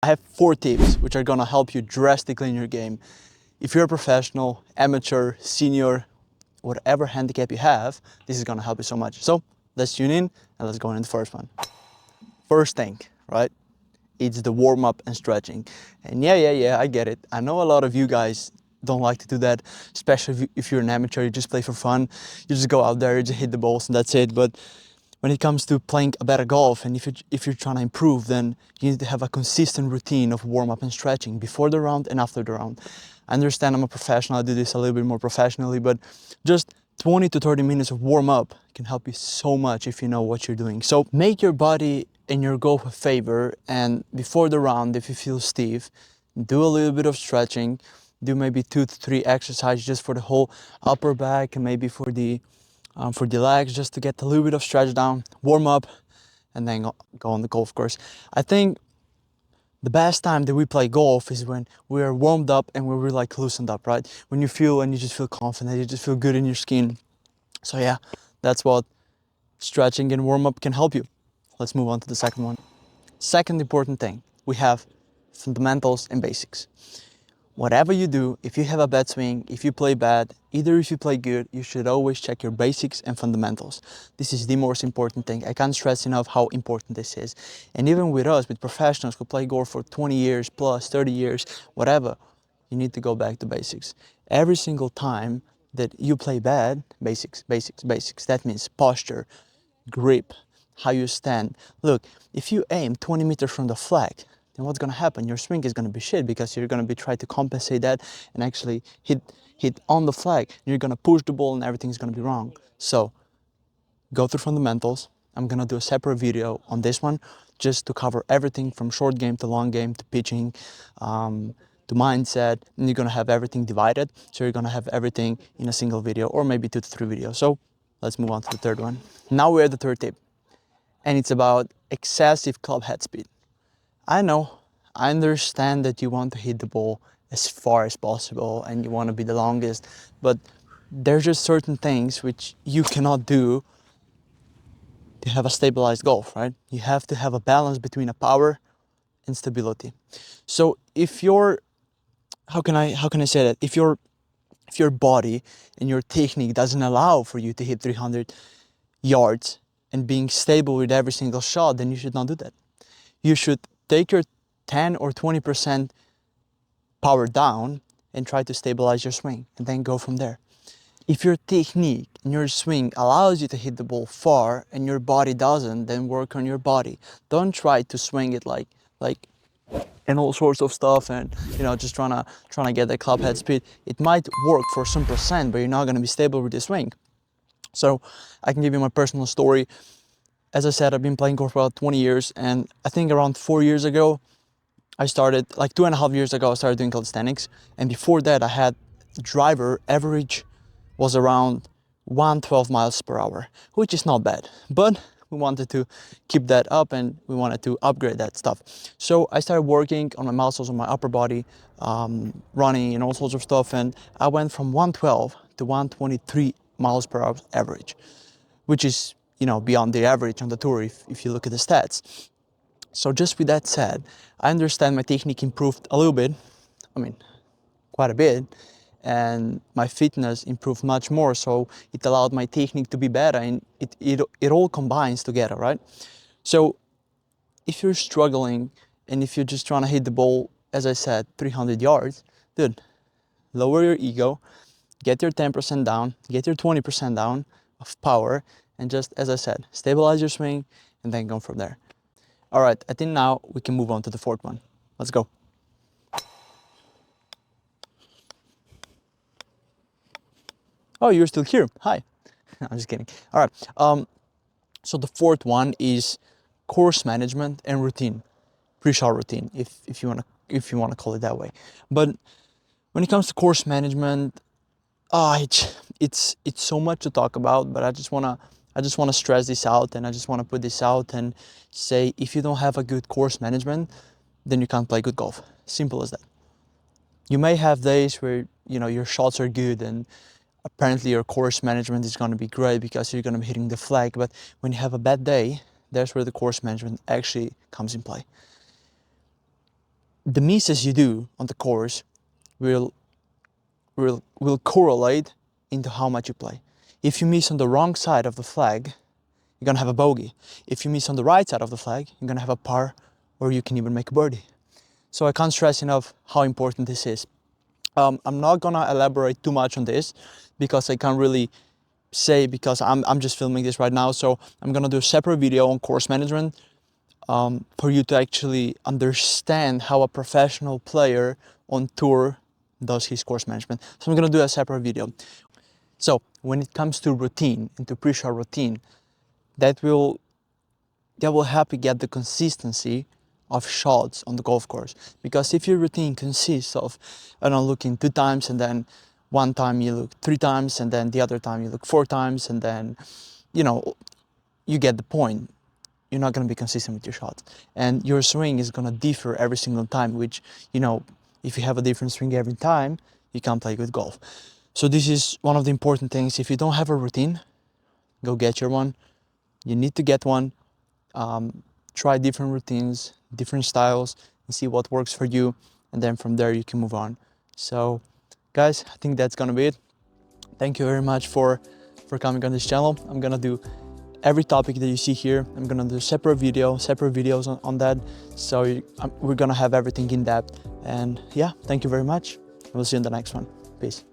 I have 4 tips which are gonna help you drastically in your game. If you're a professional, amateur, senior, whatever handicap you have, this is gonna help you so much. So let's tune in and let's go into the first one. First thing, right? It's the warm up and stretching. And yeah, I get it. I know a lot of you guys don't like to do that, especially if you're an amateur, you just play for fun. You just go out there, you just hit the balls and that's it. But when it comes to playing a better golf and if you're trying to improve, then you need to have a consistent routine of warm up and stretching before the round and after the round. I understand I'm a professional, I do this a little bit more professionally, but just 20 to 30 minutes of warm up can help you so much if you know what you're doing. So make your body and your golf a favor, and before the round, if you feel stiff, do a little bit of stretching. Do maybe 2 to 3 exercises just for the whole upper back and maybe for the legs, just to get a little bit of stretch down, warm up, and then go on the golf course. I think the best time that we play golf is when we are warmed up and we're like loosened up, right? When you feel and you just feel confident, you just feel good in your skin. So yeah, that's what stretching and warm up can help you. Let's move on to the second one. Second important thing, we have fundamentals and basics. Whatever you do, if you have a bad swing, if you play bad, either if you play good, you should always check your basics and fundamentals. This is the most important thing. I can't stress enough how important this is. And even with us, with professionals who play golf for 20 years plus, 30 years, whatever, you need to go back to basics. Every single time that you play bad, basics, basics, basics. That means posture, grip, how you stand. Look, if you aim 20 meters from the flag, then what's gonna happen? Your swing is gonna be shit because you're gonna be trying to compensate that and actually hit on the flag. You're gonna push the ball and everything's gonna be wrong. So go through fundamentals. I'm gonna do a separate video on this one just to cover everything from short game to long game to pitching, to mindset, and you're gonna have everything divided. So you're gonna have everything in a single video or maybe 2 to 3 videos. So let's move on to the third one. Now we're at the third tip, and it's about excessive club head speed. I know, I understand that you want to hit the ball as far as possible and you want to be the longest, but there's just certain things which you cannot do to have a stabilized golf, right? You have to have a balance between a power and stability. So if you're, how can I say that? If your body and your technique doesn't allow for you to hit 300 yards and being stable with every single shot, then you should not do that. You should take your 10 or 20% power down and try to stabilize your swing and then go from there. If your technique and your swing allows you to hit the ball far and your body doesn't, then work on your body. Don't try to swing it like and all sorts of stuff and just trying to get the club head speed. It might work for some percent, but you're not going to be stable with the swing. So I can give you my personal story. As I said, I've been playing golf for about 20 years, and I think around 4 years ago, I started, like 2.5 years ago, I started doing calisthenics. And before that, I had driver average was around 112 miles per hour, which is not bad. But we wanted to keep that up and we wanted to upgrade that stuff. So I started working on my muscles, on my upper body, running and all sorts of stuff. And I went from 112 to 123 miles per hour average, which is, beyond the average on the tour if you look at the stats. So just with that said, I understand my technique improved a little bit, quite a bit, and my fitness improved much more. So it allowed my technique to be better, and it all combines together, right? So if you're struggling and if you're just trying to hit the ball, as I said, 300 yards, dude, lower your ego, get your 10% down, get your 20% down of power, and just, as I said, stabilize your swing and then go from there. All right, I think now we can move on to the fourth one. Let's go. Oh, you're still here. Hi. I'm just kidding. All right. So the fourth one is course management and routine, pre-shot routine, if you wanna call it that way. But when it comes to course management, it's so much to talk about. But I just wanna stress this out, and I just wanna put this out and say, if you don't have a good course management, then you can't play good golf. Simple as that. You may have days where your shots are good and apparently your course management is going to be great because you're going to be hitting the flag, but when you have a bad day, that's where the course management actually comes in play. the misses you do on the course will correlate into how much you play. If you miss on the wrong side of the flag, you're gonna have a bogey. If you miss on the right side of the flag, you're gonna have a par, or you can even make a birdie. So I can't stress enough how important this is. I'm not gonna elaborate too much on this because I can't really say, because I'm just filming this right now. So I'm gonna do a separate video on course management for you to actually understand how a professional player on tour does his course management. So I'm gonna do a separate video. So when it comes to routine, into pre-shot routine, that will help you get the consistency of shots on the golf course. Because if your routine consists of, I don't know, looking 2 times, and then one time you look 3 times, and then the other time you look 4 times, and then, you know, you get the point. You're not going to be consistent with your shots. And your swing is going to differ every single time, which, you know, if you have a different swing every time, you can't play good golf. So this is one of the important things. If you don't have a routine, go get your one. You need to get one. Try different routines, different styles, and see what works for you. And then from there, you can move on. So guys, I think that's going to be it. Thank you very much for coming on this channel. I'm going to do every topic that you see here. I'm gonna do separate videos on that. So we're gonna have everything in depth. And yeah, thank you very much. We'll see you in the next one. Peace.